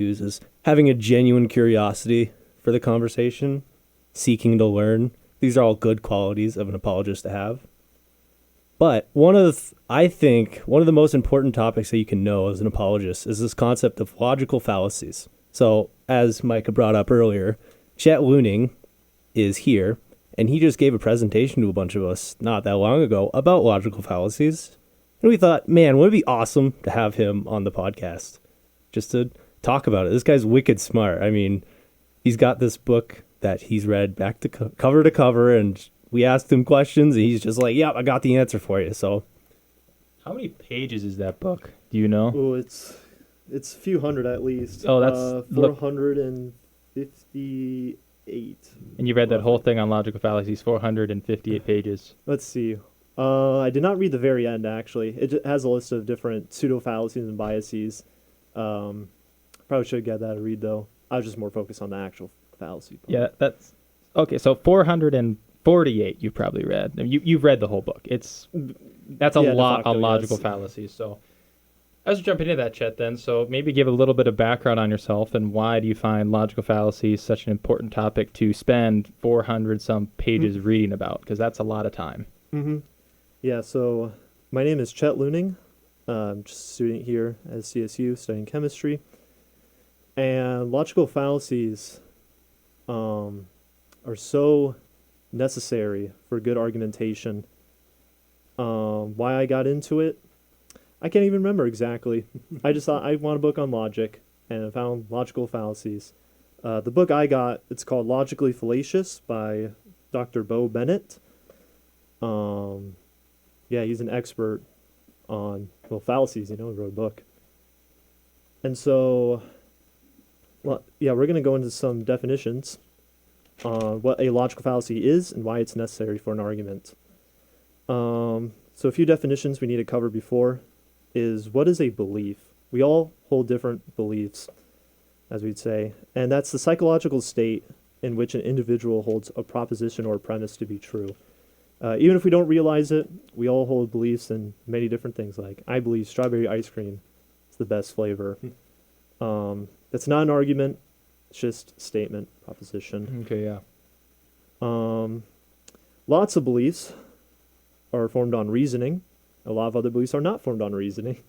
is having a genuine curiosity for the conversation, seeking to learn. These are all good qualities of an apologist to have. But I think one of the most important topics that you can know as an apologist is this concept of logical fallacies. So, as Micah brought up earlier, Chet Looning is here, and he just gave a presentation to a bunch of us not that long ago about logical fallacies. And we thought, man, would it be awesome to have him on the podcast just to talk about it. This guy's wicked smart. I mean, he's got this book that he's read back to cover to cover, and we asked him questions, and he's just like, yeah, I got the answer for you. So, how many pages is that book? Do you know? Oh, it's a few hundred at least. Oh, that's 458. And you read that whole thing on logical fallacies, 458 pages. Let's see. I did not read the very end, actually. It has a list of different pseudo-fallacies and biases. Probably should get that a read, though. I was just more focused on the actual fallacy part. Yeah, that's... Okay, so 448 you probably read. You've read the whole book. That's a lot on logical fallacies. So let's jump into that, Chet, then. So maybe give a little bit of background on yourself, and why do you find logical fallacies such an important topic to spend 400-some pages reading about? Because that's a lot of time. Mm-hmm. Yeah, so my name is Chet Looning. I'm just a student here at CSU studying chemistry. And logical fallacies are so necessary for good argumentation. Why I got into it, I can't even remember exactly. I just thought I want a book on logic, and I found logical fallacies. The book I got, it's called Logically Fallacious by Dr. Bo Bennett. Yeah, he's an expert on, fallacies, he wrote a book. And so, we're going to go into some definitions on what a logical fallacy is and why it's necessary for an argument. So a few definitions we need to cover before is, what is a belief? We all hold different beliefs, as we'd say, and that's the psychological state in which an individual holds a proposition or a premise to be true. Even if we don't realize it, we all hold beliefs in many different things, like, I believe strawberry ice cream is the best flavor. That's not an argument, it's just statement, proposition. Okay, yeah. Lots of beliefs are formed on reasoning. A lot of other beliefs are not formed on reasoning.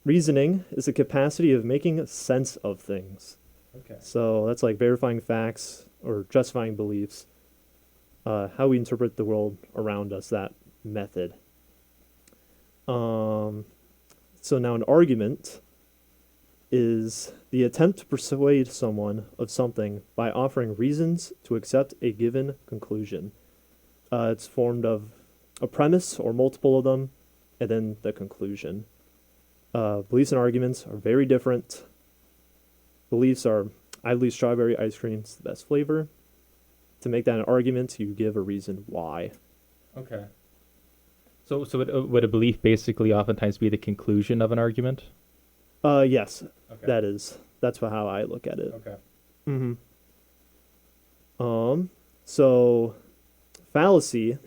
Reasoning is the capacity of making sense of things. Okay. So that's like verifying facts or justifying beliefs. How we interpret the world around us, that method. So now an argument is the attempt to persuade someone of something by offering reasons to accept a given conclusion. It's formed of a premise or multiple of them, and then the conclusion. Beliefs and arguments are very different. Beliefs are, I believe strawberry ice cream is the best flavor. To make that an argument, you give a reason why. Okay. So would a belief basically oftentimes be the conclusion of an argument? Yes, Okay. that's how I look at it. Okay. Mm-hmm. So fallacy,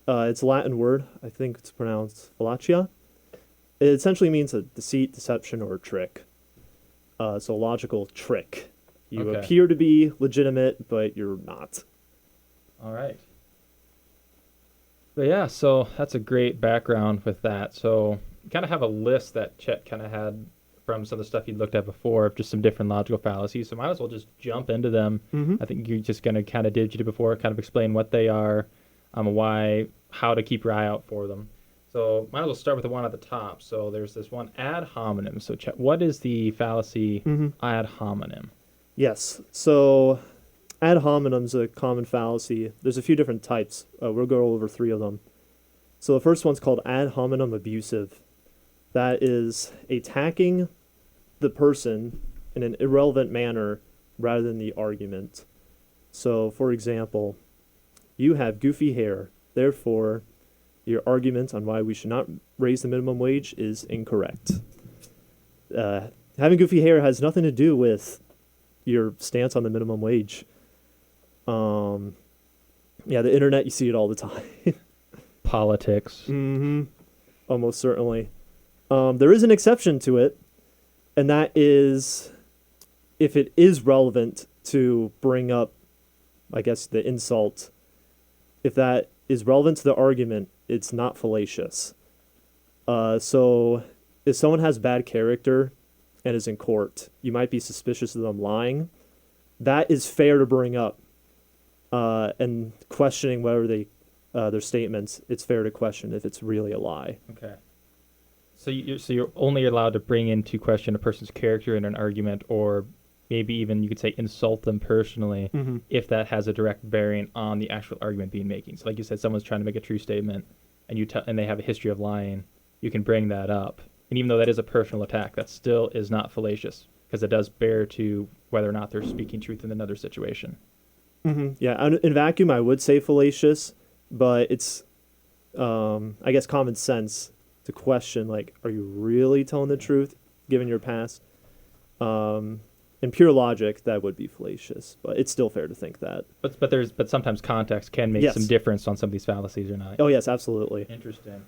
it's a Latin word. I think it's pronounced fallacia. It essentially means a deceit, deception, or a trick. So logical trick. You appear to be legitimate, but you're not. All right. But yeah, so that's a great background with that. So you kind of have a list that Chet kind of had from some of the stuff you looked at before of just some different logical fallacies. So might as well just jump into them. Mm-hmm. I think you're just going to kind of did you before, kind of explain what they are, why, how to keep your eye out for them. So might as well start with the one at the top. So there's this one, ad hominem. So Chet, what is the fallacy ad hominem? Yes. So ad hominem's a common fallacy. There's a few different types. We'll go over 3 of them. So the first one's called ad hominem abusive. That is attacking the person in an irrelevant manner rather than the argument. So, for example, you have goofy hair, therefore your argument on why we should not raise the minimum wage is incorrect. Having goofy hair has nothing to do with your stance on the minimum wage. The internet, you see it all the time. Politics. Mm-hmm. Almost certainly. There is an exception to it, and that is if it is relevant to bring up, I guess, the insult. If that is relevant to the argument, it's not fallacious. So if someone has bad character and is in court, you might be suspicious of them lying. That is fair to bring up. And questioning whether their statements, it's fair to question if it's really a lie. Okay. So you're only allowed to bring into question a person's character in an argument, or maybe even you could say insult them personally, if that has a direct bearing on the actual argument being making. So like you said, someone's trying to make a true statement, and and they have a history of lying. You can bring that up, and even though that is a personal attack, that still is not fallacious because it does bear to whether or not they're speaking truth in another situation. Yeah, in vacuum, I would say fallacious, but it's, I guess, common sense to question, like, are you really telling the truth, given your past? In pure logic, that would be fallacious, but it's still fair to think that. But sometimes context can make some difference on some of these fallacies or not. Oh yes, absolutely. Interesting.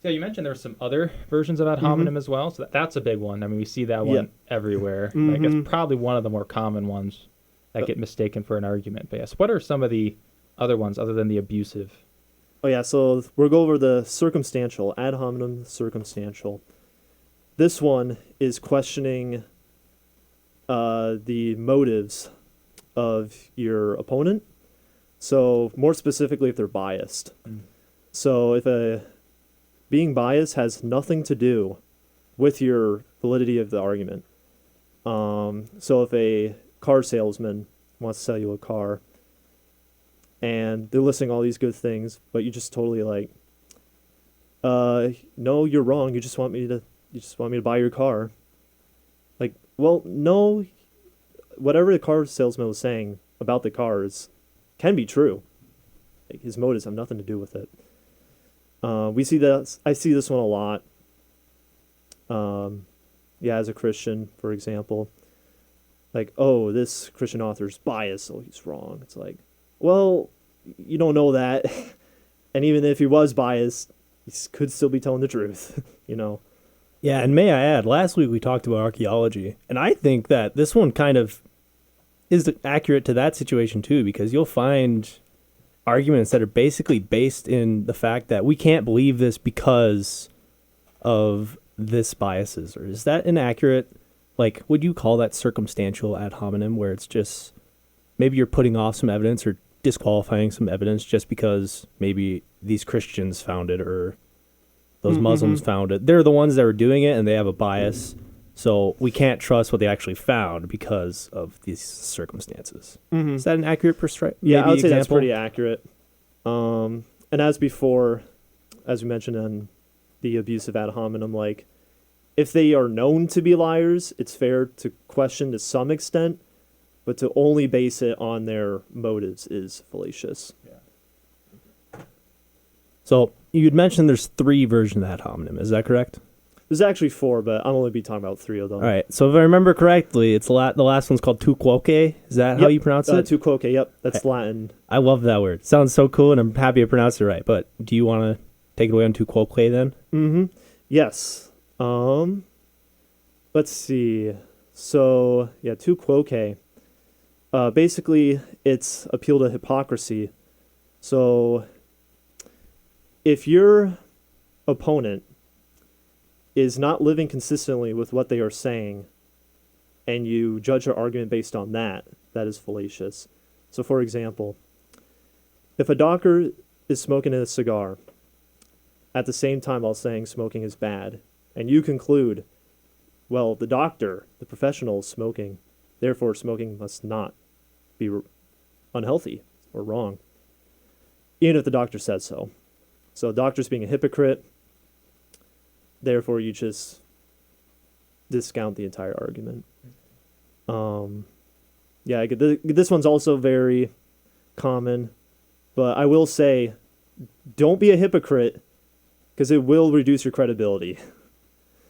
So you mentioned there's some other versions of ad hominem as well, so that's a big one. I mean, we see that one everywhere. Like, it's probably one of the more common ones that get mistaken for an argument. But yes, what are some of the other ones other than the abusive? Oh yeah, so we'll go over the circumstantial, ad hominem circumstantial. This one is questioning the motives of your opponent. So more specifically, if they're biased. So if being biased has nothing to do with your validity of the argument. So if a car salesman wants to sell you a car, and they're listing all these good things, but you just totally like, no, you're wrong. You just want me to buy your car. Like, well, no, whatever the car salesman was saying about the cars can be true. Like, his motives have nothing to do with it. We see that. I see this one a lot. As a Christian, for example, like, oh, this Christian author's biased, so he's wrong. It's like, well, you don't know that. And even if he was biased, he could still be telling the truth, you know? Yeah, and may I add, last week we talked about archaeology, and I think that this one kind of is accurate to that situation too, because you'll find arguments that are basically based in the fact that we can't believe this because of this biases. Or is that inaccurate? Like, would you call that circumstantial ad hominem, where it's just maybe you're putting off some evidence or disqualifying some evidence just because maybe these Christians found it or those Muslims found it? They're the ones that were doing it and they have a bias, so we can't trust what they actually found because of these circumstances. Is that an accurate perspective? Yeah, I would say that's pretty accurate. And as before, as we mentioned in the abusive ad hominem, like, if they are known to be liars, it's fair to question to some extent, but to only base it on their motives is fallacious. Yeah. So you'd mentioned there's 3 versions of ad hominem. Is that correct? There's actually 4, but I'm only be talking about 3 of them. All right. So if I remember correctly, it's the last one's called tu quoque. Is that how you pronounce it? Tu quoque. Yep, that's Latin. I love that word. Sounds so cool, and I'm happy I pronounced it right. But do you want to take it away on tu quoque then? Yes. Let's see. So yeah, tu quoque. Basically, it's appeal to hypocrisy. So if your opponent is not living consistently with what they are saying, and you judge their argument based on that, that is fallacious. So for example, if a doctor is smoking a cigar at the same time while saying smoking is bad, and you conclude, well, the doctor, the professional, is smoking, therefore smoking must not be unhealthy or wrong, even if the doctor says so. So the doctor's being a hypocrite, therefore you just discount the entire argument. This one's also very common, but I will say, don't be a hypocrite, because it will reduce your credibility.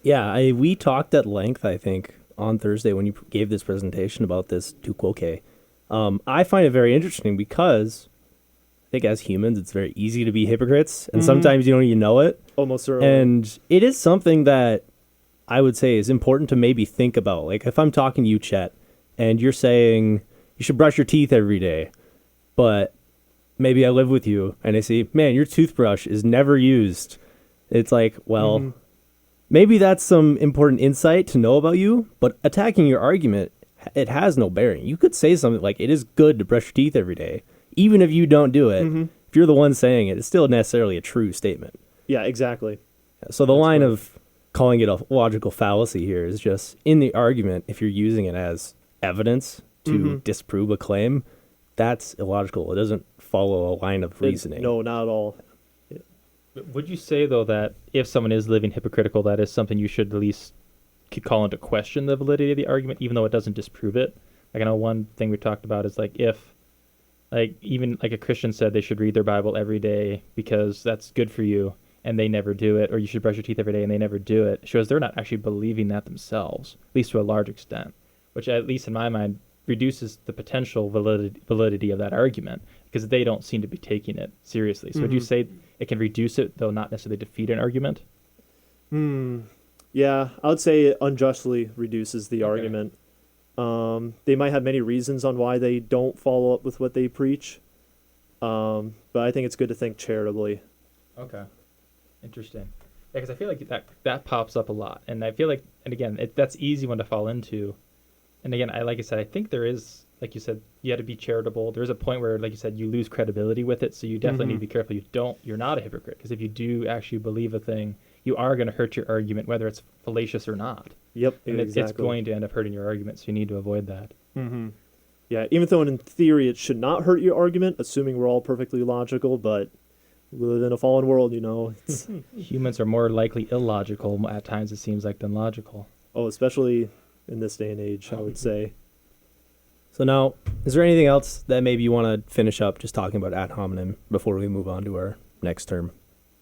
Yeah, we talked at length, I think, on Thursday when you gave this presentation about this tu quoque. I find it very interesting because I think as humans, it's very easy to be hypocrites, and sometimes you don't even know it. Almost certainly. And it is something that I would say is important to maybe think about. Like if I'm talking to you, Chet, and you're saying you should brush your teeth every day, but maybe I live with you and I say, man, your toothbrush is never used. It's like, well, maybe that's some important insight to know about you, but attacking your argument, it has no bearing. You could say something like, it is good to brush your teeth every day. Even if you don't do it, if you're the one saying it, it's still necessarily a true statement. Yeah, exactly. So the line of calling it a logical fallacy here is just in the argument, if you're using it as evidence to disprove a claim, that's illogical. It doesn't follow a line of reasoning. No, not at all. Would you say, though, that if someone is living hypocritical, that is something you should at least call into question the validity of the argument, even though it doesn't disprove it? Like, I know one thing we talked about is, like, if, like, even, like, a Christian said they should read their Bible every day because that's good for you, and they never do it, or you should brush your teeth every day and they never do it, shows they're not actually believing that themselves, at least to a large extent, which, at least in my mind, reduces the potential validity of that argument because they don't seem to be taking it seriously. So would you say it can reduce it, though not necessarily defeat an argument? Yeah, I would say it unjustly reduces the argument. They might have many reasons on why they don't follow up with what they preach, but I think it's good to think charitably. Okay. Interesting. Yeah, because I feel like that pops up a lot. And I feel like, and again, that's easy one to fall into. And again, like I said, I think there is, like you said, you had to be charitable. There's a point where, like you said, you lose credibility with it. So you definitely need to be careful. You're not a hypocrite. Because if you do actually believe a thing, you are going to hurt your argument, whether it's fallacious or not. Yep, and exactly. It's going to end up hurting your argument. So you need to avoid that. Yeah, even though in theory it should not hurt your argument, assuming we're all perfectly logical, but we live in a fallen world, you know. Humans are more likely illogical at times, it seems like, than logical. Oh, especially in this day and age, I would say. So now, is there anything else that maybe you want to finish up just talking about ad hominem before we move on to our next term?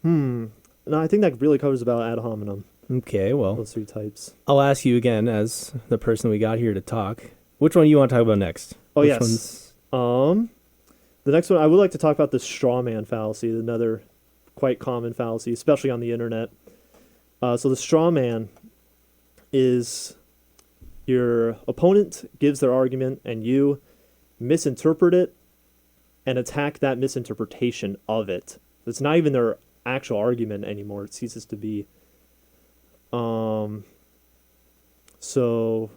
No, I think that really covers about ad hominem. Okay, well, Those three types. I'll ask you again as the person we got here to talk. Which one do you want to talk about next? Oh, Which yes. The next one, I would like to talk about the straw man fallacy, another quite common fallacy, especially on the internet. So the straw man is your opponent gives their argument and you misinterpret it and attack that misinterpretation of it. It's not even their actual argument anymore. It ceases to be. So,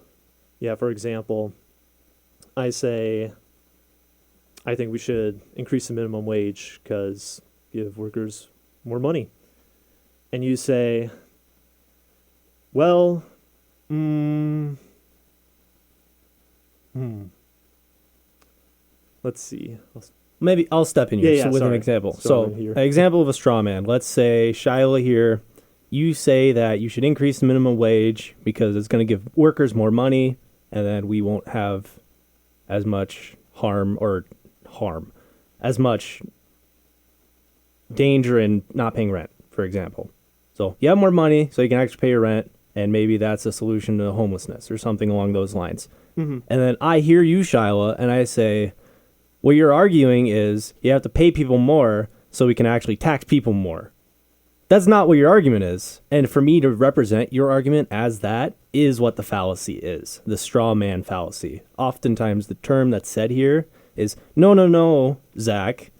yeah, for example, I say, I think we should increase the minimum wage because give workers more money. And you say, well, let's see. Maybe I'll step in here Yeah, with an sorry. example. Straw So, man here. an example of a straw man. Let's say, Shiloh here, you say that you should increase the minimum wage because it's going to give workers more money, and then we won't have as much as much danger in not paying rent, for example. So you have more money, so you can actually pay your rent, and maybe that's a solution to homelessness or something along those lines. And then I hear you, Shiloh, and I say, what you're arguing is you have to pay people more so we can actually tax people more. That's not what your argument is. And for me to represent your argument as that is what the fallacy is, the straw man fallacy. Oftentimes the term that's said here is, no, Zach,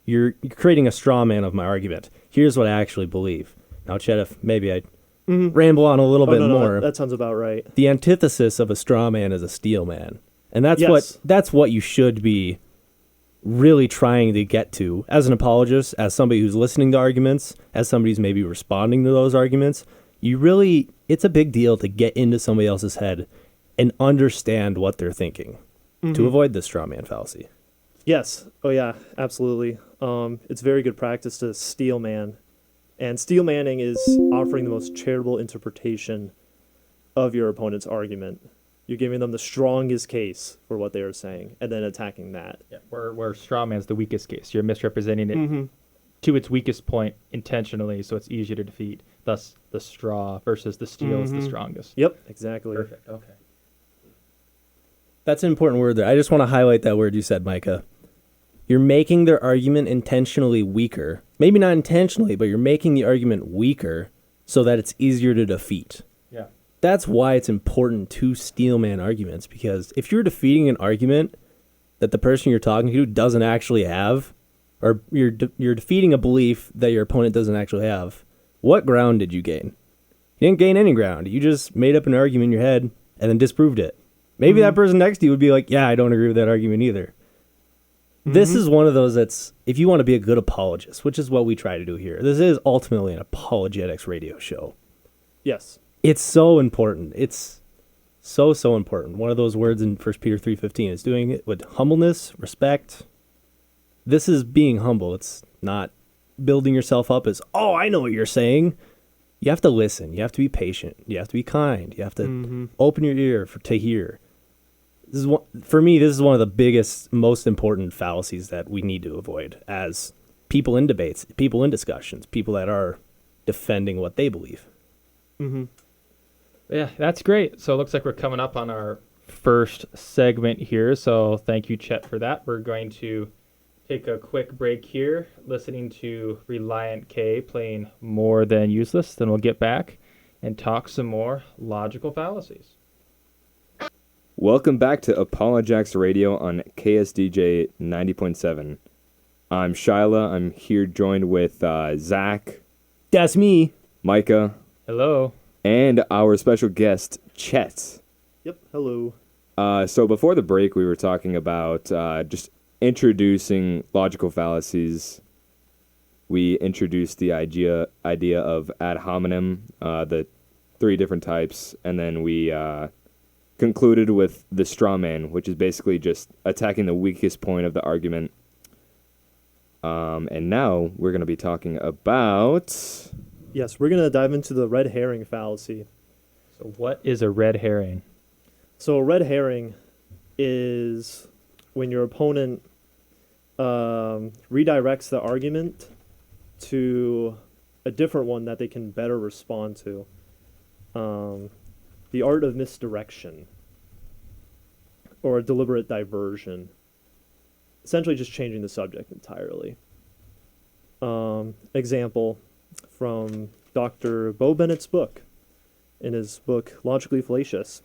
you're creating a straw man of my argument. Here's what I actually believe. Now, Chet, if maybe I ramble on a little bit more. That sounds about right. The antithesis of a straw man is a steel man. And that's what you should be really trying to get to as an apologist, as somebody who's listening to arguments, as somebody who's maybe responding to those arguments. It's a big deal to get into somebody else's head and understand what they're thinking to avoid the straw man fallacy. Yes. Oh, yeah, absolutely. It's very good practice to steel man. And steel manning is offering the most charitable interpretation of your opponent's argument. You're giving them the strongest case for what they are saying and then attacking that. Yeah, where straw man's the weakest case. You're misrepresenting it to its weakest point intentionally, so it's easier to defeat. Thus, the straw versus the steel is the strongest. Yep, exactly. Perfect. Okay. That's an important word there. I just want to highlight that word you said, Micah. You're making their argument intentionally weaker. Maybe not intentionally, but you're making the argument weaker so that it's easier to defeat. Yeah. that's why it's important to steelman arguments, because if you're defeating an argument that the person you're talking to doesn't actually have, or you're defeating a belief that your opponent doesn't actually have, what ground did you gain? You didn't gain any ground. You just made up an argument in your head and then disproved it. Maybe that person next to you would be like, yeah, I don't agree with that argument either. This is one of those that's, if you want to be a good apologist, which is what we try to do here, this is ultimately an apologetics radio show. Yes. It's so important. It's so important. One of those words in 1 Peter 3:15 is doing it with humbleness, respect. This is being humble. It's not building yourself up as, oh, I know what you're saying. You have to listen. You have to be patient. You have to be kind. You have to open your ear to hear. This is for me, this is one of the biggest, most important fallacies that we need to avoid as people in debates, people in discussions, people that are defending what they believe. Yeah, that's great. So it looks like we're coming up on our first segment here. So thank you, Chet, for that. We're going to take a quick break here, listening to Reliant K playing More Than Useless. Then we'll get back and talk some more logical fallacies. Welcome back to Apologetics Radio on KSDJ 90.7. I'm Shyla. I'm here joined with Zach. That's me. Micah. Hello. And our special guest, Chet. Yep. Hello. So before the break, we were talking about just introducing logical fallacies. We introduced the idea of ad hominem, the 3 different types, and then we concluded with the straw man, which is basically just attacking the weakest point of the argument. And now we're going to be talking about... Yes, we're going to dive into the red herring fallacy. So what is a red herring? So a red herring is when your opponent redirects the argument to a different one that they can better respond to. The art of misdirection or deliberate diversion. Essentially just changing the subject entirely. Example from Dr. Bo Bennett's book, in his book Logically Fallacious.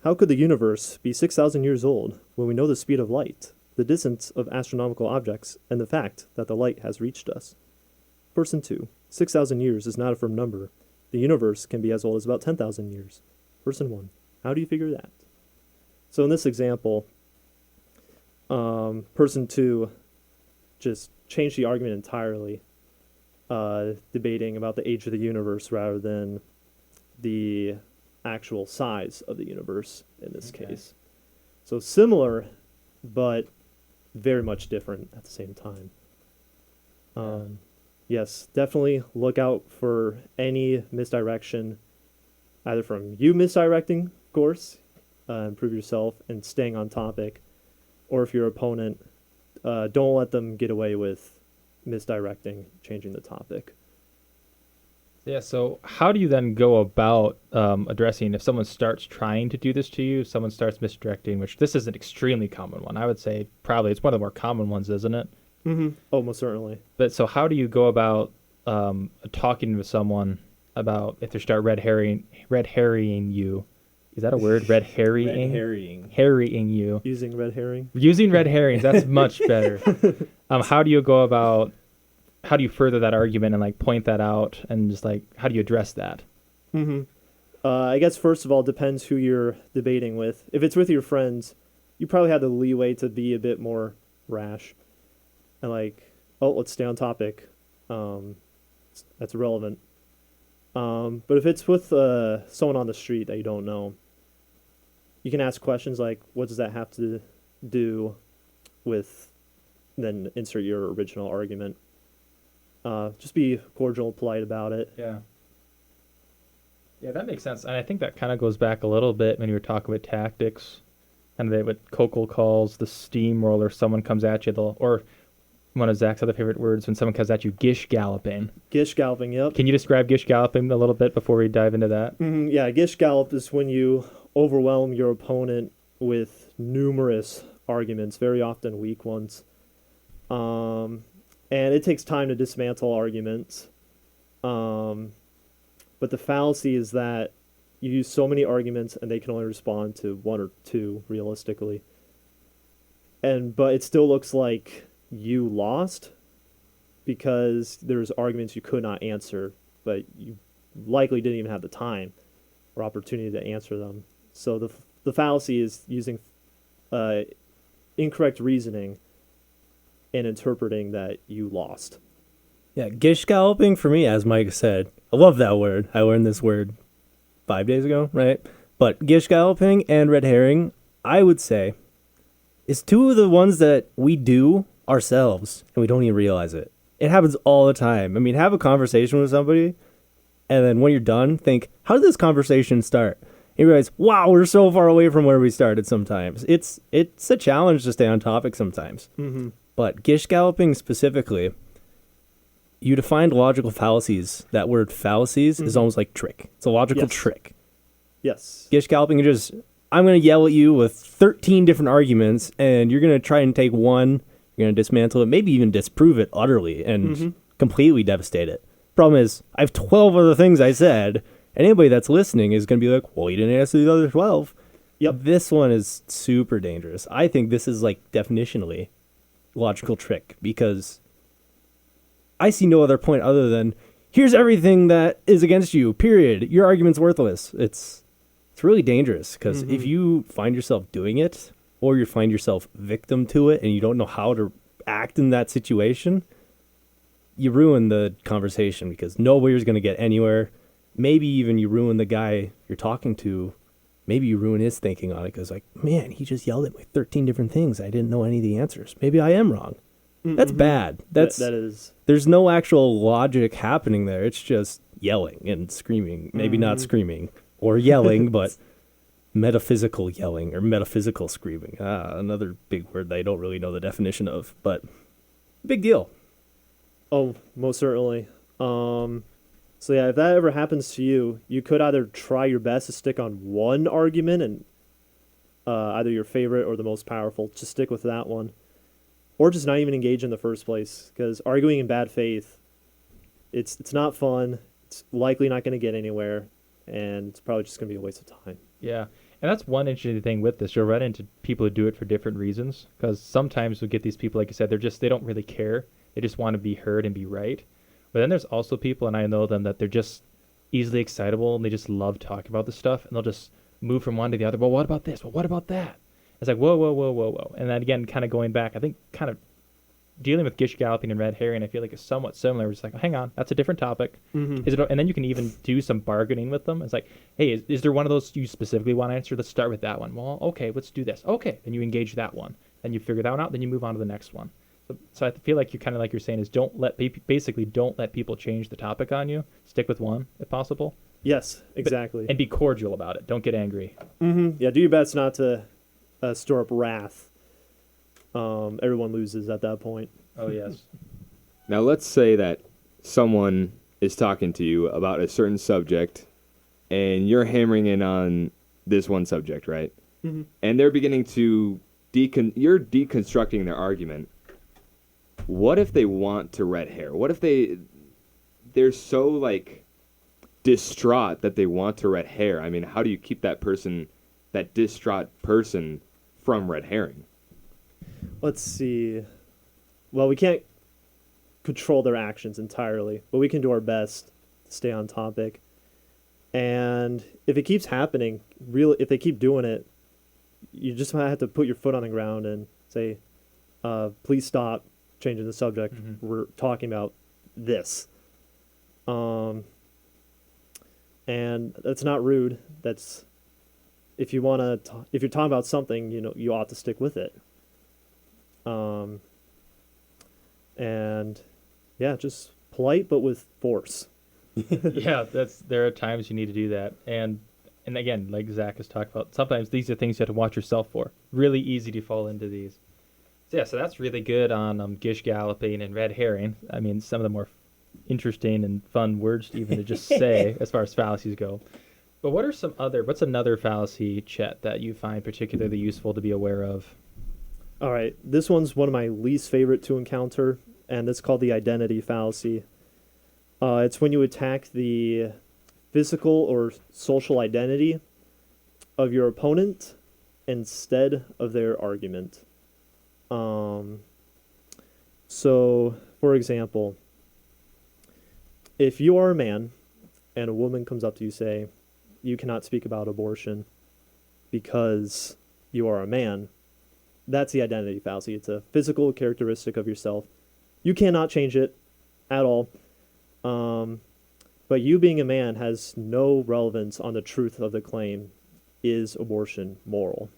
How could the universe be 6,000 years old when we know the speed of light, the distance of astronomical objects, and the fact that the light has reached us? Person 2. 6,000 years is not a firm number. The universe can be as old as about 10,000 years. Person 1. How do you figure that? So in this example, person 2 just changed the argument entirely, debating about the age of the universe rather than the actual size of the universe in this case. So similar, but very much different at the same time. Yes, definitely look out for any misdirection, either from you misdirecting, of course, improve yourself and staying on topic, or if your opponent, don't let them get away with misdirecting, changing the topic. Yeah, so how do you then go about addressing if someone starts trying to do this to you, someone starts misdirecting, which this is an extremely common one. I would say probably it's one of the more common ones, isn't it? Mm-hmm. Oh, most certainly. But so how do you go about talking with someone about if they start red herring you? Is that a word? Red herring? Herring you. Using red herring? Using red herrings. That's much better. How do you go about, how do you further that argument and like point that out and just like, how do you address that? Mm-hmm. I guess first of all, depends who you're debating with. If it's with your friends, you probably have the leeway to be a bit more rash. And like, oh, let's stay on topic. That's irrelevant. But if it's with someone on the street that you don't know, you can ask questions like, what does that have to do with, then insert your original argument. Just be cordial, polite about it. Yeah. Yeah, that makes sense. And I think that kind of goes back a little bit when you were talking about tactics. And what Coco calls the steamroller. Someone comes at you, or one of Zach's other favorite words, when someone comes at you, gish galloping. Gish galloping, yep. Can you describe gish galloping a little bit before we dive into that? Yeah, gish gallop is when you overwhelm your opponent with numerous arguments, very often weak ones. And it takes time to dismantle arguments. But the fallacy is that you use so many arguments and they can only respond to one or two realistically. But it still looks like you lost because there's arguments you could not answer, but you likely didn't even have the time or opportunity to answer them. So the fallacy is using incorrect reasoning and interpreting that you lost. Yeah, gish galloping for me, as Mike said, I love that word. I learned this word 5 days ago, right? But gish galloping and red herring, I would say, is two of the ones that we do ourselves and we don't even realize it. It happens all the time. I mean, have a conversation with somebody, and then when you're done, think, how did this conversation start? And you realize, wow, we're so far away from where we started sometimes. It's a challenge to stay on topic sometimes. Mm-hmm. But gish galloping specifically, you defined logical fallacies. That word fallacies is almost like trick. It's a logical trick. Yes. Gish galloping, I'm going to yell at you with 13 different arguments, and you're going to try and take one, you're going to dismantle it, maybe even disprove it utterly and completely devastate it. Problem is, I have 12 other things I said, and anybody that's listening is going to be like, well, you didn't answer the other 12. Yep. This one is super dangerous. I think this is like definitionally logical trick because I see no other point other than here's everything that is against you, period. Your argument's worthless. It's really dangerous because if you find yourself doing it or you find yourself victim to it and you don't know how to act in that situation, you ruin the conversation because nobody's going to get anywhere. Maybe even you ruin the guy you're talking to. Maybe you ruin his thinking on it because, like, man, he just yelled at me 13 different things. I didn't know any of the answers. Maybe I am wrong. That's bad. That is. There's no actual logic happening there. It's just yelling and screaming. Maybe not screaming or yelling, but metaphysical yelling or metaphysical screaming. Another big word that I don't really know the definition of, but big deal. Oh, most certainly. So yeah, if that ever happens to you, you could either try your best to stick on one argument and either your favorite or the most powerful, just stick with that one. Or just not even engage in the first place, because arguing in bad faith, it's not fun. It's likely not going to get anywhere, and it's probably just going to be a waste of time. Yeah, and that's one interesting thing with this. You'll run into people who do it for different reasons, because sometimes you'll get these people, like you said, they don't really care. They just want to be heard and be right. But then there's also people, and I know them, that they're just easily excitable, and they just love talking about this stuff, and they'll just move from one to the other. Well, what about this? Well, what about that? It's like, whoa, whoa, whoa, whoa, whoa. And then again, kind of going back, I think kind of dealing with gish galloping and red herring, I feel like is somewhat similar. We're just like, oh, hang on, that's a different topic. Is it? And then you can even do some bargaining with them. It's like, hey, is there one of those you specifically want to answer? Let's start with that one. Well, okay, let's do this. Okay, then you engage that one. Then you figure that one out. Then you move on to the next one. So I feel like you're kind of like you're saying is don't let people change the topic on you. Stick with one if possible. Yes, exactly. And be cordial about it. Don't get angry. Yeah, do your best not to store up wrath. Everyone loses at that point. Oh, yes. Now, let's say that someone is talking to you about a certain subject, and you're hammering in on this one subject, right? And they're beginning to you're deconstructing their argument. What if they want to red hair? What if they're so, like, distraught that they want to red hair? I mean, how do you keep that distraught person from red herring? Let's see. Well, we can't control their actions entirely, but we can do our best to stay on topic. And if it keeps happening, if they keep doing it, you just might have to put your foot on the ground and say, please stop changing the subject. We're talking about this. And that's not rude. That's if you want to if you're talking about something, you ought to stick with it. And yeah, just polite but with force. Yeah, there are times you need to do that. And again, like Zach has talked about, sometimes these are things you have to watch yourself for. Really easy to fall into these. So yeah, so that's really good on gish galloping and red herring. I mean, some of the more interesting and fun words even to just say as far as fallacies go. But what's another fallacy, Chet, that you find particularly useful to be aware of? All right, this one's one of my least favorite to encounter, and it's called the identity fallacy. It's when you attack the physical or social identity of your opponent instead of their argument. So, for example, if you are a man and a woman comes up to you say, you cannot speak about abortion because you are a man, that's the identity fallacy. It's a physical characteristic of yourself. You cannot change it at all. But you being a man has no relevance on the truth of the claim. Is abortion moral?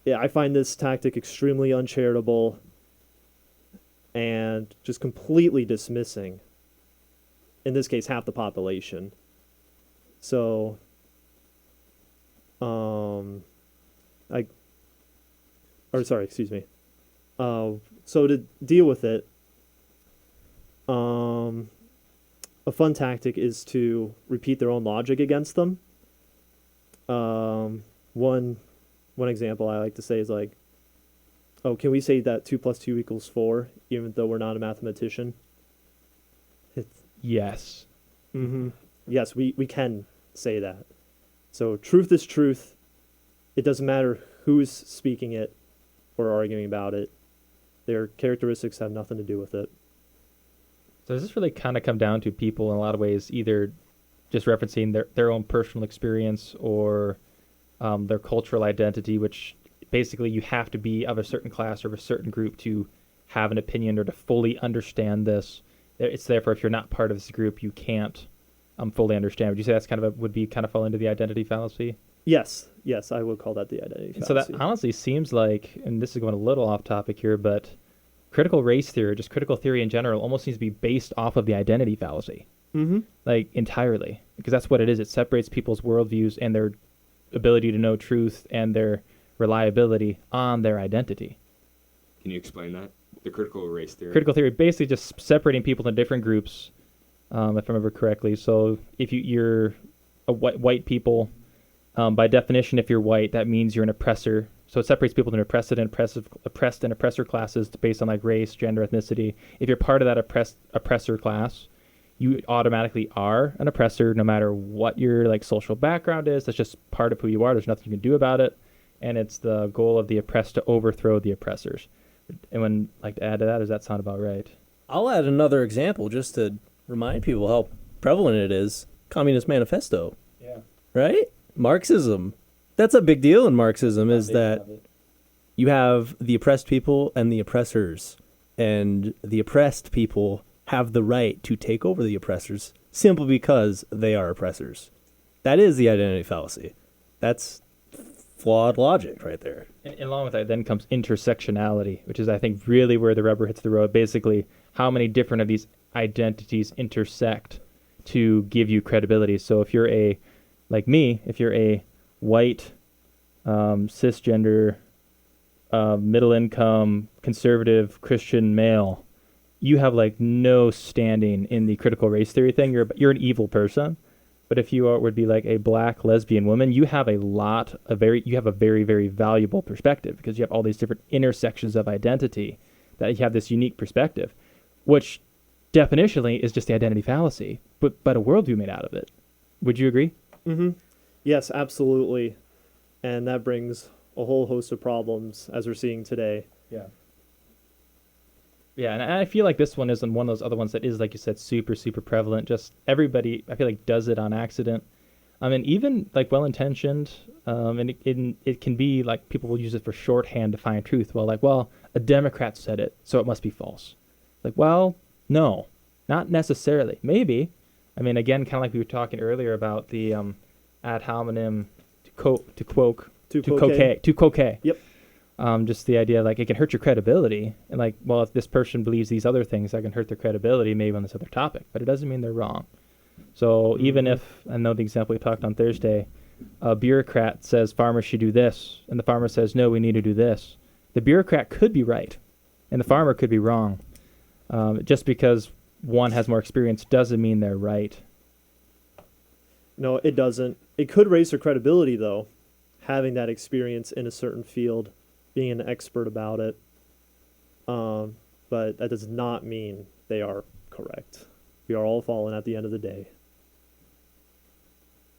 Yeah, I find this tactic extremely uncharitable and just completely dismissing, in this case, half the population. So, excuse me. So to deal with it, a fun tactic is to repeat their own logic against them. One example I like to say is like, oh, can we say that 2 + 2 = 4, even though we're not a mathematician? Yes. Mm-hmm. Yes, we can say that. So truth is truth. It doesn't matter who's speaking it or arguing about it. Their characteristics have nothing to do with it. So does this really kind of come down to people in a lot of ways either just referencing their own personal experience or their cultural identity, which basically you have to be of a certain class or of a certain group to have an opinion or to fully understand this. It's therefore, if you're not part of this group, you can't fully understand. Would you say that's would fall into the identity fallacy? Yes, I would call that the identity fallacy. So that honestly seems like, and this is going a little off topic here, but critical race theory, just critical theory in general, almost seems to be based off of the identity fallacy. Mm-hmm. Like entirely, because that's what it is. It separates people's worldviews and their ability to know truth and their reliability on their identity. Can you explain that? The critical race theory? Critical theory, basically just separating people into different groups, if I remember correctly. So if you're a white people, by definition, if you're white, that means you're an oppressor. So it separates people into oppressed and oppressor classes based on like race, gender, ethnicity. If you're part of that oppressor class, you automatically are an oppressor no matter what your like social background is. That's just part of who you are. There's nothing you can do about it. And it's the goal of the oppressed to overthrow the oppressors. Anyone like to add to that? Does that sound about right? I'll add another example just to remind people how prevalent it is. Communist Manifesto. Yeah. Right? Marxism. That's a big deal in Marxism, is that you have the oppressed people and the oppressors. And the oppressed people have the right to take over the oppressors simply because they are oppressors. That is the identity fallacy. That's flawed logic right there. And along with that then comes intersectionality, which is, I think, really where the rubber hits the road. Basically, how many different of these identities intersect to give you credibility. So if you're like me, if you're a white, cisgender, middle-income, conservative, Christian male, you have like no standing in the critical race theory thing. You're an evil person. But if you would be like a black lesbian woman, you have a very, very valuable perspective because you have all these different intersections of identity that you have this unique perspective, which definitionally is just the identity fallacy, but a worldview made out of it. Would you agree? Mm-hmm. Yes, absolutely. And that brings a whole host of problems as we're seeing today. Yeah. Yeah, and I feel like this one isn't one of those other ones that is, like you said, super, super prevalent. Just everybody, I feel like, does it on accident. I mean, even like well-intentioned, and it can be like people will use it for shorthand to find truth. Well, a Democrat said it, so it must be false. Like, well, no, not necessarily. Maybe. I mean, again, kind of like we were talking earlier about the ad hominem to quoque. Yep. Just the idea, like, it can hurt your credibility. And, like, well, if this person believes these other things, that can hurt their credibility maybe on this other topic. But it doesn't mean they're wrong. So even if, I know the example we talked on Thursday, a bureaucrat says farmers should do this, and the farmer says, no, we need to do this. The bureaucrat could be right, and the farmer could be wrong. Just because one has more experience doesn't mean they're right. No, it doesn't. It could raise their credibility, though, having that experience in a certain field, being an expert about it, but that does not mean they are correct. We are all fallen at the end of the day.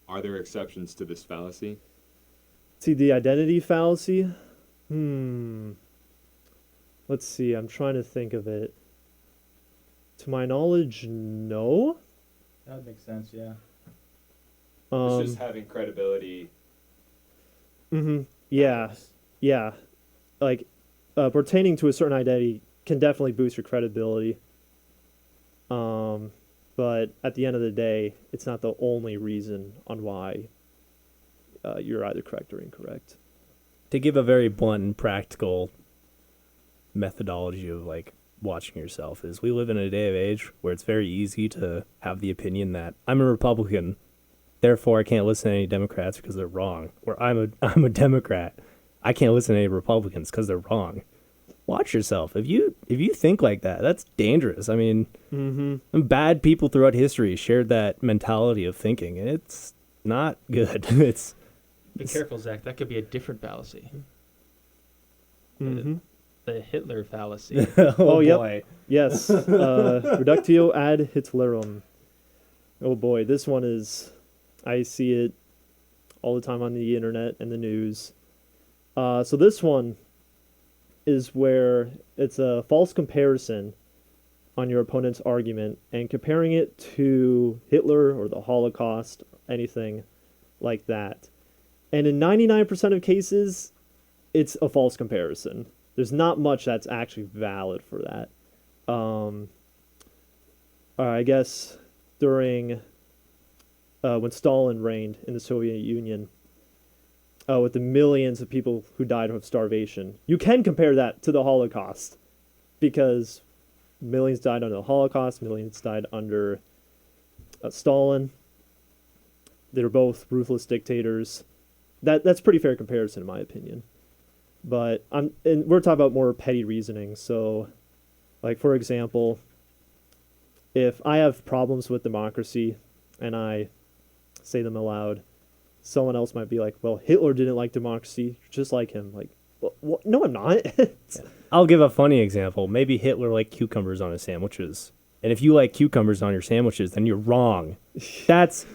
Are there exceptions to this fallacy? See, the identity fallacy? Let's see, I'm trying to think of it. To my knowledge, no. That would make sense, yeah. It's just having credibility. Yeah, yeah. Like, pertaining to a certain identity can definitely boost your credibility. But at the end of the day, it's not the only reason on why you're either correct or incorrect. To give a very blunt and practical methodology of like watching yourself is we live in a day of age where it's very easy to have the opinion that I'm a Republican, therefore I can't listen to any Democrats because they're wrong. Or I'm a Democrat, I can't listen to any Republicans because they're wrong. Watch yourself. If you think like that, that's dangerous. I mean, bad people throughout history shared that mentality of thinking, and it's not good. Be careful, Zach. That could be a different fallacy. The Hitler fallacy. Oh, yep. Boy. Yes. Reductio ad Hitlerum. Oh boy, this one is, I see it all the time on the internet and the news. So this one is where it's a false comparison on your opponent's argument and comparing it to Hitler or the Holocaust, anything like that. And in 99% of cases, it's a false comparison. There's not much that's actually valid for that. I guess during when Stalin reigned in the Soviet Union, with the millions of people who died of starvation, you can compare that to the Holocaust, because millions died under the Holocaust, millions died under Stalin. They were both ruthless dictators. That's pretty fair comparison in my opinion. But we're talking about more petty reasoning. So, like for example, if I have problems with democracy and I say them aloud, someone else might be like, well, Hitler didn't like democracy, just like him. Like, well, no, I'm not. I'll give a funny example. Maybe Hitler liked cucumbers on his sandwiches. And if you like cucumbers on your sandwiches, then you're wrong. That's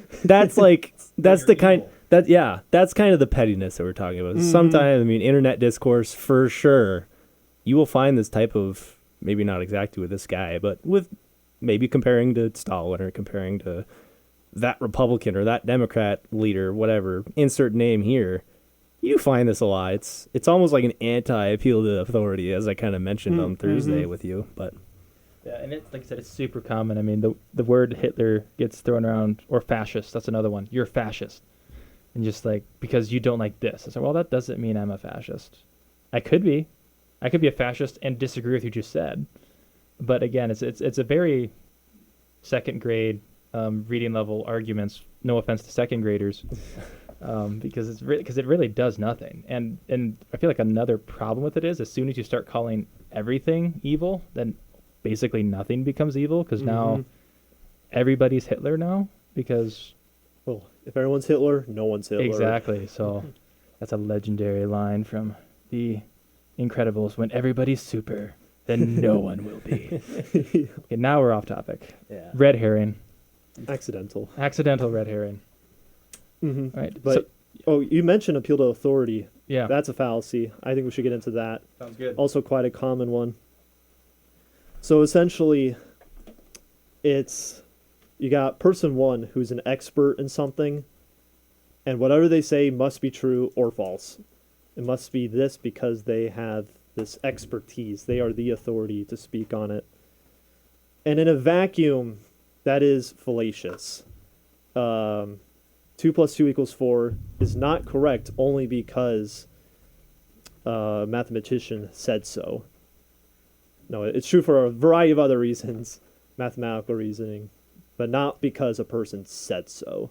like, that's the kind, that's kind of the pettiness that we're talking about. Sometimes, I mean, internet discourse, for sure, you will find this type of, maybe not exactly with this guy, but with maybe comparing to Stalin or comparing to that Republican or that Democrat leader, whatever, insert name here, you find this a lot. It's almost like an anti-appeal to authority, as I kind of mentioned on Thursday with you. But yeah, and it's like I said, it's super common. I mean, the word Hitler gets thrown around, or fascist. That's another one. You're a fascist, and just like because you don't like this, I said, well, that doesn't mean I'm a fascist. I could be a fascist and disagree with what you just said. But again, it's a very second grade reading level arguments. No offense to second graders, because it really does nothing. And I feel like another problem with it is as soon as you start calling everything evil, then basically nothing becomes evil, because now everybody's Hitler now. Because well, if everyone's Hitler, no one's Hitler. Exactly. So that's a legendary line from The Incredibles: when everybody's super, then no one will be. Okay, now we're off topic. yeah. Red herring. Accidental Red herring. All right. But you mentioned appeal to authority. Yeah. That's a fallacy. I think we should get into that. Sounds good. Also quite a common one. So essentially, it's you got person one who's an expert in something, and whatever they say must be true or false. It must be this because they have this expertise. They are the authority to speak on it. And in a vacuum, that is fallacious. 2 + 2 = 4 is not correct only because a mathematician said so. No, it's true for a variety of other reasons, mathematical reasoning, but not because a person said so.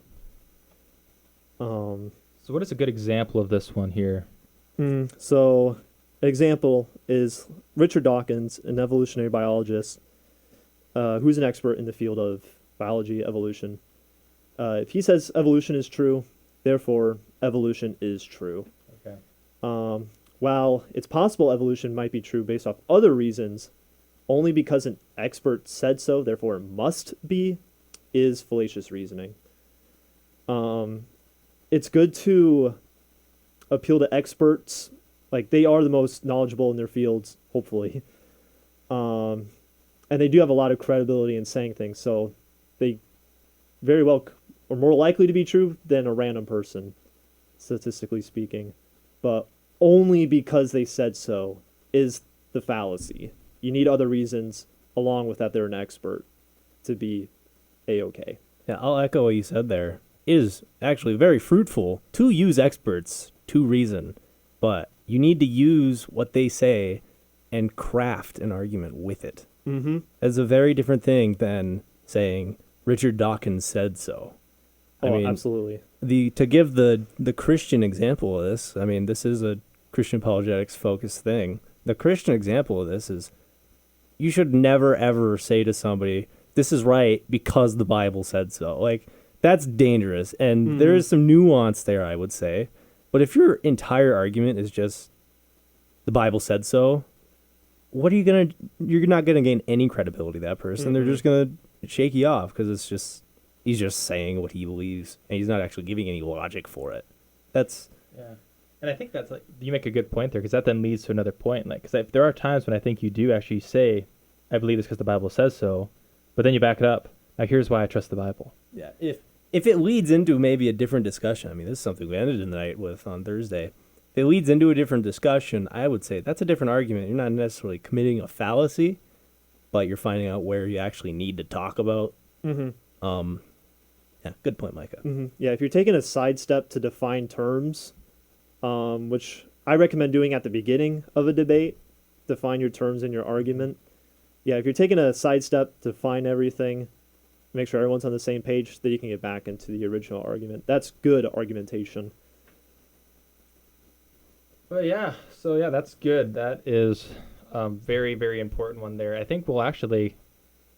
So what is a good example of this one here? So an example is Richard Dawkins, an evolutionary biologist, who's an expert in the field of biology, evolution. If he says evolution is true, therefore evolution is true. Okay. While it's possible evolution might be true based off other reasons, only because an expert said so, therefore it must be, is fallacious reasoning. It's good to appeal to experts, like they are the most knowledgeable in their fields, hopefully. And they do have a lot of credibility in saying things, so they very well are more likely to be true than a random person, statistically speaking. But only because they said so is the fallacy. You need other reasons along with that they're an expert to be A-okay. Yeah, I'll echo what you said there. It is actually very fruitful to use experts to reason, but you need to use what they say and craft an argument with it. Mm-hmm. That's a very different thing than saying Richard Dawkins said so. Absolutely. To give the Christian example of this, I mean, this is a Christian apologetics focused thing. The Christian example of this is you should never ever say to somebody, this is right because the Bible said so. Like, that's dangerous. And there is some nuance there, I would say. But if your entire argument is just the Bible said so, you're not going to gain any credibility to that person. They're just going to shake you off because he's just saying what he believes and he's not actually giving any logic for it. Yeah. And I think that's like, you make a good point there because that then leads to another point. Like, because there are times when I think you do actually say, I believe this because the Bible says so, but then you back it up. Now, here's why I trust the Bible. Yeah. If it leads into maybe a different discussion, I mean, this is something we ended the night with on Thursday. If it leads into a different discussion, I would say that's a different argument. You're not necessarily committing a fallacy, but you're finding out where you actually need to talk about. Mm-hmm. Yeah, good point, Micah. Mm-hmm. Yeah, if you're taking a sidestep to define terms, which I recommend doing at the beginning of a debate, define your terms in your argument. Yeah, if you're taking a sidestep to define everything, make sure everyone's on the same page, then you can get back into the original argument. That's good argumentation. But yeah, so yeah, that's good. That is very, very important one there. I think we'll actually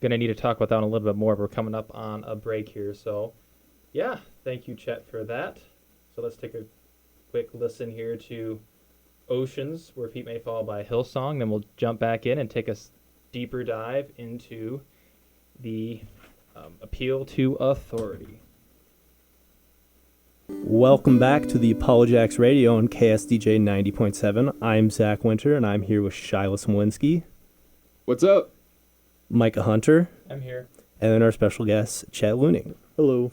going to need to talk about that one a little bit more. We're coming up on a break here. So yeah, thank you, Chet, for that. So let's take a quick listen here to Oceans, Where Feet May Fall by Hillsong. Then we'll jump back in and take a deeper dive into the appeal to authority. Welcome back to the Apologetics Radio on KSDJ 90.7. I'm Zach Winter, and I'm here with Shiloh Smolinsky, What's up? Micah Hunter, I'm here. and then our special guest, Chet Looning. Hello.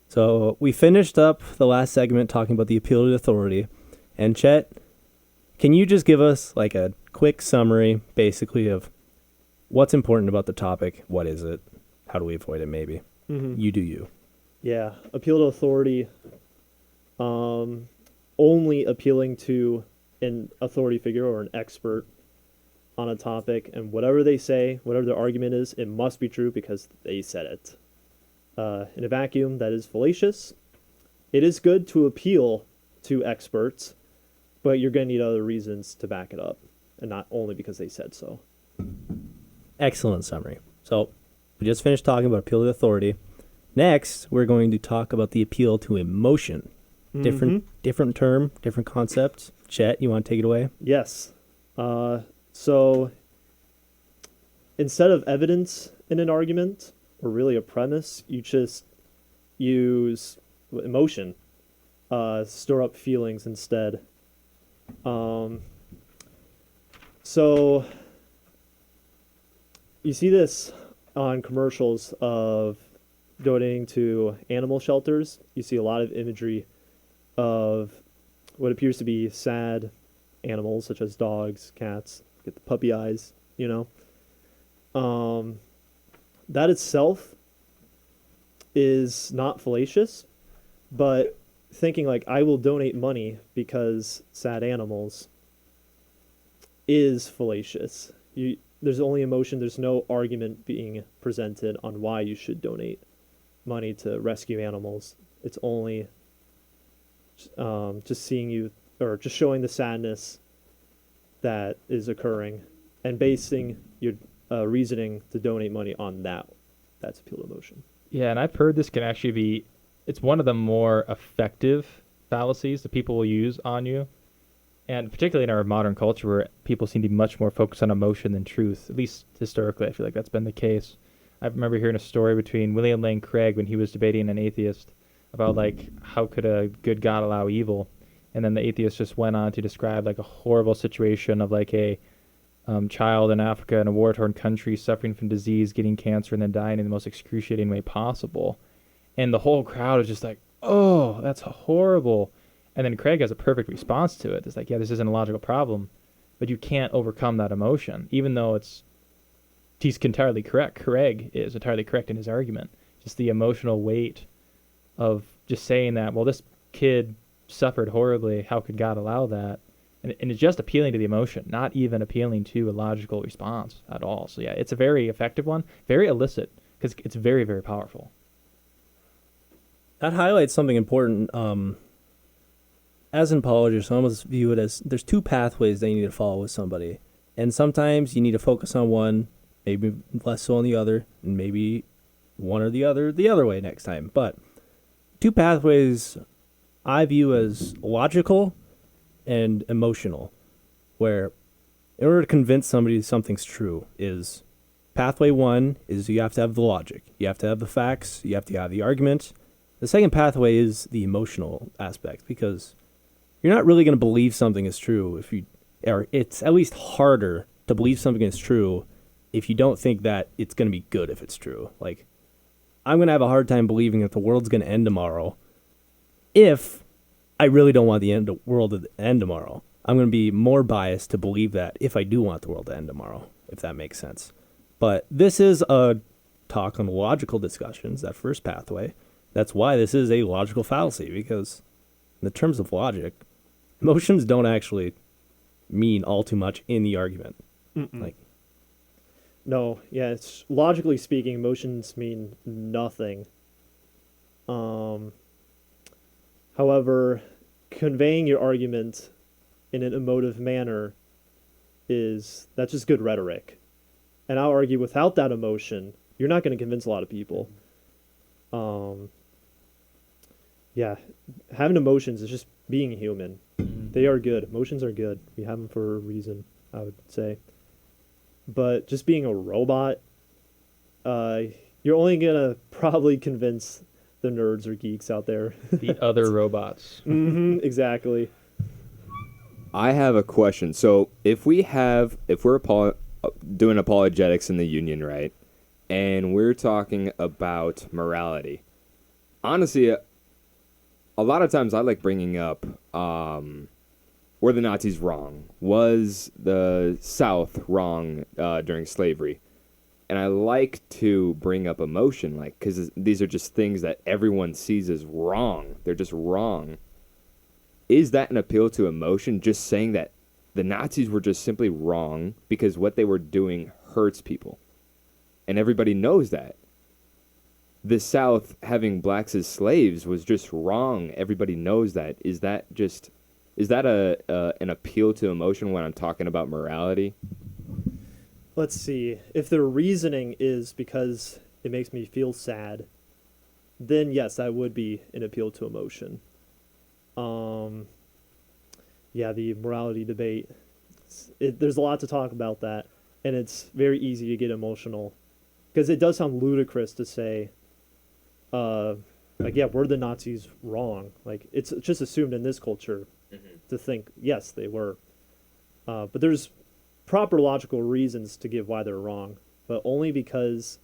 So we finished up the last segment talking about the appeal to authority. And Chet, can you just give us like a quick summary, basically, of what's important about the topic? What is it? How do we avoid it, maybe? Mm-hmm. You do you. Yeah, appeal to authority. Only appealing to an authority figure or an expert on a topic, and whatever they say, whatever their argument is, it must be true because they said it. In a vacuum, that is fallacious. It is good to appeal to experts, but you're going to need other reasons to back it up, and not only because they said so. Excellent summary. So we just finished talking about appeal to authority. Next, we're going to talk about the appeal to emotion. Different term, different concept. Chet, you want to take it away? Yes. So instead of evidence in an argument, or really a premise, you just use emotion, stir up feelings instead. So you see this on commercials of donating to animal shelters. You see a lot of imagery of what appears to be sad animals, such as dogs, cats, get the puppy eyes, you know. That itself is not fallacious, but thinking like, I will donate money because sad animals is fallacious. There's only emotion, there's no argument being presented on why you should donate money to rescue animals. It's only just seeing you, or just showing the sadness that is occurring and basing your reasoning to donate money on that. That's appeal to emotion. Yeah, and I've heard this can actually be, it's one of the more effective fallacies that people will use on you. And particularly in our modern culture where people seem to be much more focused on emotion than truth, at least historically, I feel like that's been the case. I remember hearing a story between William Lane Craig when he was debating an atheist about like how could a good God allow evil, and then the atheist just went on to describe like a horrible situation of like a child in Africa in a war-torn country suffering from disease, getting cancer, and then dying in the most excruciating way possible, and the whole crowd is just like, oh, that's horrible. And then Craig has a perfect response to it. It's like, yeah, this isn't a logical problem, but you can't overcome that emotion, even though he's entirely correct. Craig is entirely correct in his argument. Just the emotional weight of just saying that, well, this kid suffered horribly. How could God allow that? And it's just appealing to the emotion, not even appealing to a logical response at all. So yeah, it's a very effective one, very illicit, because it's very, very powerful. That highlights something important. As an apologist, I almost view it as there's two pathways that you need to follow with somebody. And sometimes you need to focus on one, maybe less so on the other, and maybe one or the other way next time. But two pathways I view as logical and emotional, where in order to convince somebody something's true is pathway one is you have to have the logic. You have to have the facts. You have to have the argument. The second pathway is the emotional aspect, because you're not really going to believe something is true or it's at least harder to believe something is true if you don't think that it's going to be good if it's true. Like, I'm going to have a hard time believing that the world's going to end tomorrow if I really don't want the world to end tomorrow. I'm going to be more biased to believe that if I do want the world to end tomorrow, if that makes sense. But this is a talk on logical discussions, that first pathway. That's why this is a logical fallacy, because in the terms of logic, emotions don't actually mean all too much in the argument. Like, no, yeah, it's logically speaking, emotions mean nothing. However, conveying your argument in an emotive manner that's just good rhetoric. And I'll argue without that emotion, you're not going to convince a lot of people. Yeah, having emotions is just being human. They are good. Emotions are good. We have them for a reason, I would say. But just being a robot, you're only going to probably convince the nerds or geeks out there. The other robots. Exactly. I have a question. So if we're doing apologetics in the union, right, and we're talking about morality, honestly, a lot of times I like bringing up, were the Nazis wrong? Was the South wrong during slavery? And I like to bring up emotion, like, because these are just things that everyone sees as wrong. They're just wrong. Is that an appeal to emotion, just saying that the Nazis were just simply wrong because what they were doing hurts people? And everybody knows that. The South having blacks as slaves was just wrong. Everybody knows that. Is that an appeal to emotion when I'm talking about morality? Let's see. If their reasoning is because it makes me feel sad, then yes, that would be an appeal to emotion. Yeah, the morality debate. There's a lot to talk about that, and it's very easy to get emotional, because it does sound ludicrous to say, like, yeah, were the Nazis wrong? Like, it's just assumed in this culture to think, yes, they were. But there's proper logical reasons to give why they're wrong, but only because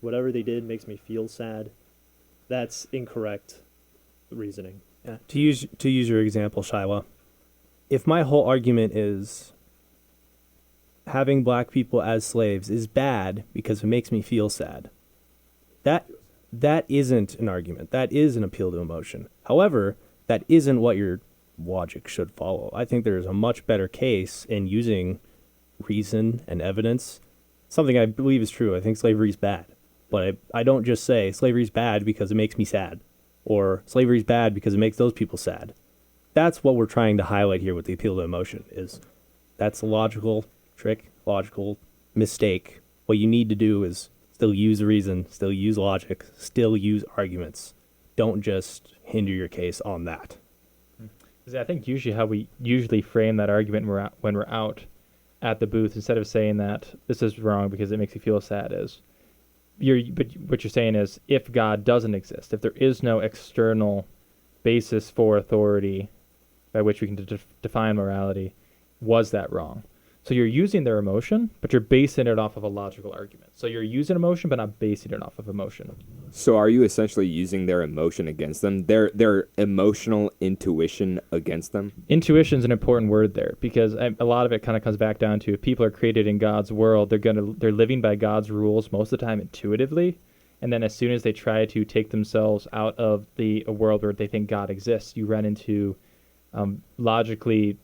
whatever they did makes me feel sad. That's incorrect reasoning. Yeah. To use your example, Shiloh, if my whole argument is having black people as slaves is bad because it makes me feel sad, that isn't an argument. That is an appeal to emotion. However, that isn't what your logic should follow. I think there is a much better case in using reason and evidence. Something I believe is true. I think slavery is bad. But I don't just say slavery is bad because it makes me sad, or slavery is bad because it makes those people sad. That's what we're trying to highlight here with the appeal to emotion. That's a logical trick, logical mistake. What you need to do is still use reason, still use logic, still use arguments. Don't just hinder your case on that. 'Cause I think usually how we usually frame that argument when we're out at the booth, instead of saying that this is wrong because it makes you feel sad, is but what you're saying is, if God doesn't exist, if there is no external basis for authority by which we can define morality, was that wrong? So you're using their emotion, but you're basing it off of a logical argument. So you're using emotion, but not basing it off of emotion. So are you essentially using their emotion against them? Their emotional intuition against them? Intuition's an important word there, because a lot of it kind of comes back down to, if people are created in God's world, they're living by God's rules most of the time intuitively, and then as soon as they try to take themselves out of a world where they think God exists, you run into logically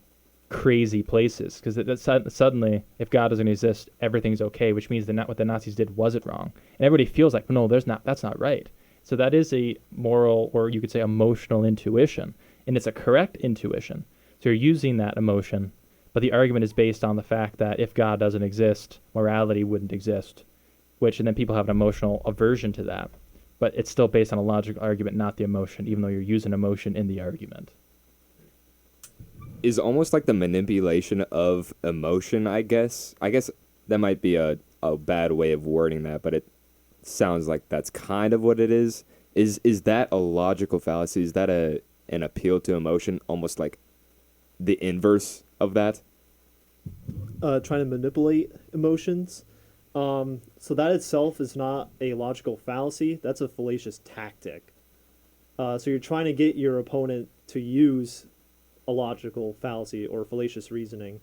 crazy places, because suddenly, if God doesn't exist, everything's okay, which means what the Nazis did wasn't wrong, and everybody feels like, no, that's not right. So that is a moral, or you could say emotional intuition, and it's a correct intuition. So you're using that emotion, but the argument is based on the fact that if God doesn't exist, morality wouldn't exist, and then people have an emotional aversion to that, but it's still based on a logical argument, not the emotion, even though you're using emotion in the argument. Is almost like the manipulation of emotion, I guess. I guess that might be a bad way of wording that, but it sounds like that's kind of what it is. Is that a logical fallacy? Is that an appeal to emotion, almost like the inverse of that? Trying to manipulate emotions. So that itself is not a logical fallacy. That's a fallacious tactic. So you're trying to get your opponent to use a logical fallacy or fallacious reasoning,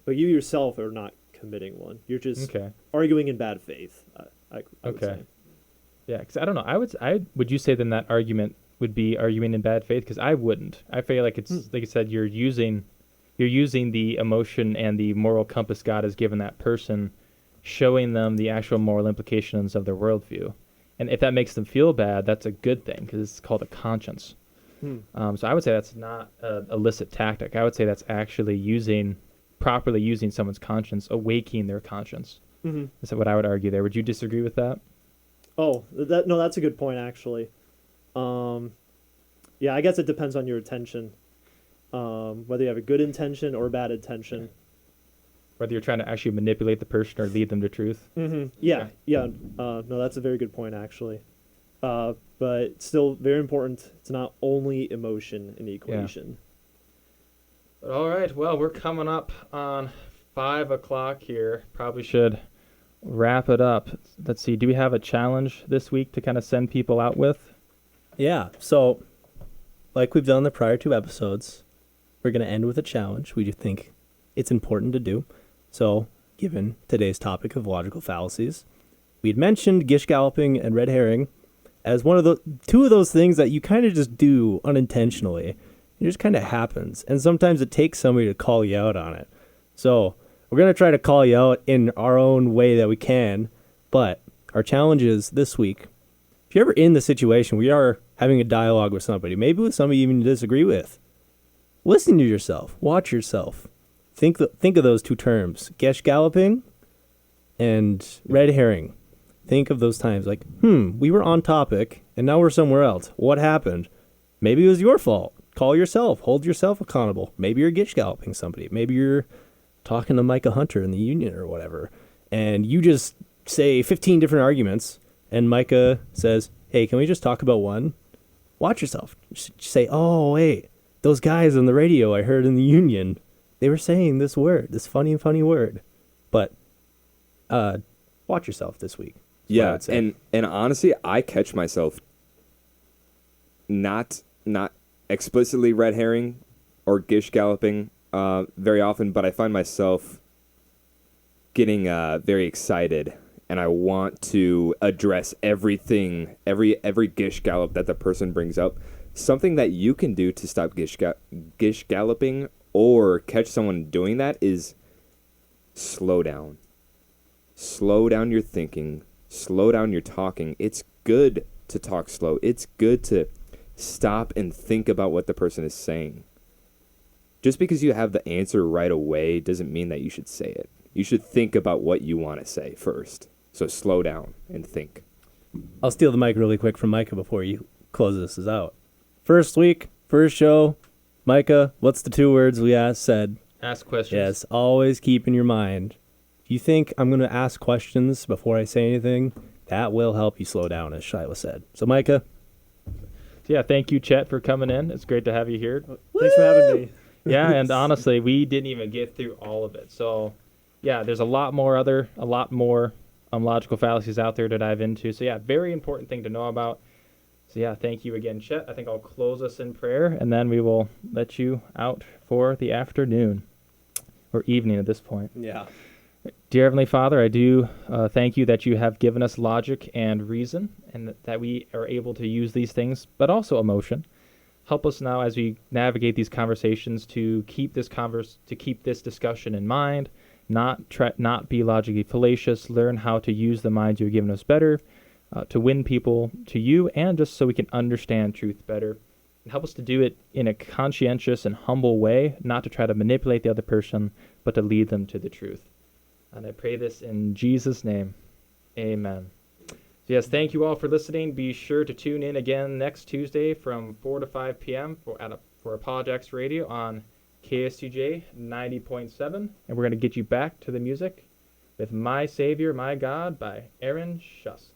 but you yourself are not committing one. You're just arguing in bad faith. I would say. Yeah, because I don't know. Would you say then that argument would be arguing in bad faith? Because I wouldn't. I feel like it's like I said, you're using the emotion and the moral compass God has given that person, showing them the actual moral implications of their worldview, and if that makes them feel bad, that's a good thing, because it's called a conscience. So I would say that's not an illicit tactic. I would say that's actually properly using someone's conscience, awakening their conscience. Mm-hmm. That's what I would argue there. Would you disagree with that? Oh, that's a good point, actually. Yeah, I guess it depends on your intention, whether you have a good intention or bad intention. Whether you're trying to actually manipulate the person or lead them to truth. Mm-hmm. Yeah. No, that's a very good point, actually. But still very important. It's not only emotion in the equation. Yeah. All right. Well, we're coming up on 5 o'clock here. Probably should wrap it up. Let's see. Do we have a challenge this week to kind of send people out with? Yeah. So, like we've done the prior 2 episodes, we're going to end with a challenge. We do think it's important to do. So, given today's topic of logical fallacies, we had mentioned gish galloping and red herring as one of the 2 of those things that you kind of just do unintentionally. It just kind of happens. And sometimes it takes somebody to call you out on it. So we're going to try to call you out in our own way that we can. But our challenge is this week, if you're ever in the situation where you are having a dialogue with somebody, maybe with somebody you even disagree with, listen to yourself. Watch yourself. Think of those 2 terms, gish galloping and red herring. Think of those times like, we were on topic and now we're somewhere else. What happened? Maybe it was your fault. Call yourself. Hold yourself accountable. Maybe you're gish galloping somebody. Maybe you're talking to Micah Hunter in the union or whatever, and you just say 15 different arguments, and Micah says, hey, can we just talk about one? Watch yourself. Just say, oh, wait, those guys on the radio I heard in the union, they were saying this word, this funny word. But watch yourself this week. Yeah, and honestly, I catch myself not explicitly red herring or gish galloping very often, but I find myself getting very excited, and I want to address everything, every gish gallop that the person brings up. Something that you can do to stop gish galloping or catch someone doing that is slow down. Slow down your thinking. Slow down your talking. It's good to talk slow. It's good to stop and think about what the person is saying. Just because you have the answer right away doesn't mean that you should say it. You should think about what you want to say first. So slow down and think. I'll steal the mic really quick from Micah before you close this out. First week, first show, Micah, what's the 2 words we said? Ask questions. Yes, always keep in your mind. If you think I'm going to ask questions before I say anything, that will help you slow down, as Shiloh said. So, Micah. So yeah, thank you, Chet, for coming in. It's great to have you here. Thanks for having me. Yeah, and honestly, we didn't even get through all of it. So, yeah, there's a lot more logical fallacies out there to dive into. So, yeah, very important thing to know about. So, yeah, thank you again, Chet. I think I'll close us in prayer, and then we will let you out for the afternoon or evening at this point. Yeah. Dear Heavenly Father, I do thank you that you have given us logic and reason, and that we are able to use these things, but also emotion. Help us now as we navigate these conversations to keep this discussion in mind, not be logically fallacious, learn how to use the minds you've given us better, to win people to you, and just so we can understand truth better. And help us to do it in a conscientious and humble way, not to try to manipulate the other person, but to lead them to the truth. And I pray this in Jesus' name. Amen. So yes, thank you all for listening. Be sure to tune in again next Tuesday from 4 to 5 p.m. for Apologetics Radio on KSUJ 90.7. And we're going to get you back to the music with My Savior, My God by Aaron Shust.